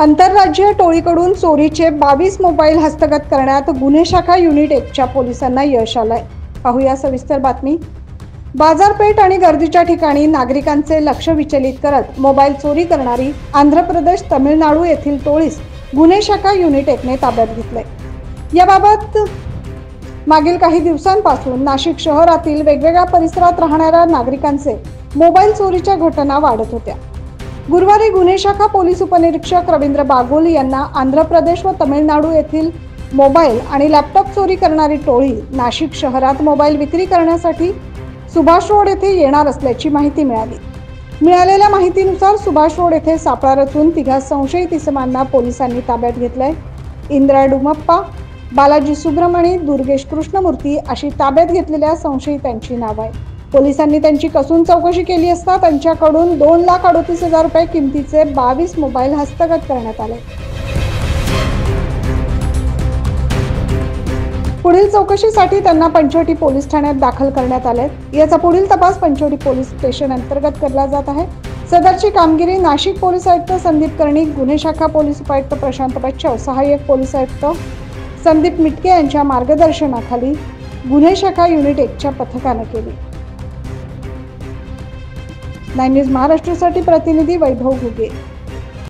आंतरराज्यीय टोळीकडून चोरीचे 22 मोबाईल हस्तगत करण्यात गुन्हे शाखा युनिट 1च्या पोलिसांना यश आलंय। पाहूया सविस्तर बातमी। बाजारपेठ आणि गर्दीच्या ठिकाणी नागरिकांचे लक्ष विचलित करत मोबाईल चोरी करणारी आंध्र प्रदेश तमिळनाडू येथील टोळीस गुन्हे शाखा युनिट 1ने ताब्यात घेतलंय। याबाबत मागील काही दिवसांपासून नाशिक शहरातील वेगवेगळ्या परिसरात राहणाऱ्या नागरिकांचे मोबाईल चोरीच्या घटना वाढत होत्या। गुरुवारी गुन्हे शाखा पोलीस उपनिरीक्षक रवींद्र बागुल यांना आंध्र प्रदेश व तमिळनाडू येथील मोबाईल आणि लॅपटॉप चोरी करणारी टोळी नाशिक शहरात मोबाईल विक्री करण्यासाठी सुभाष रोड येथे येणार असल्याची माहिती मिळाली। मिळालेल्या माहितीनुसार सुभाष रोड येथे सापळा रचून तिघा संशयित इसमांना पोलिसांनी ताब्यात घेतलंय। इंद्रा डुमप्पा, बालाजी सुब्रमणी, दुर्गेश कृष्णमूर्ती अशी ताब्यात घेतलेल्या संशयितांची नावे आहेत। पोलिसांनी त्यांची कसून चौकशी केली असता त्यांच्याकडून 2,38,000 रुपये किमतीचे 22 मोबाईल हस्तगत करण्यात आले। पुढील चौकशीसाठी त्यांना पंचवटी पोलीस ठाण्यात दाखल करण्यात आले। याचा पुढील तपास पंचवटी पोलीस स्टेशन अंतर्गत केला जात आहे। सदरची कामगिरी नाशिक पोलीस आयुक्त संदीप कर्णिक, गुन्हे शाखा पोलीस उपायुक्त प्रशांत बच्चव, सहाय्यक पोलीस आयुक्त संदीप मिटके यांच्या मार्गदर्शनाखाली गुन्हे शाखा युनिट 1च्या पथकाने केली। 9 न्यूज महाराष्ट्रासाठी प्रतिनिधी वैभव घुगे।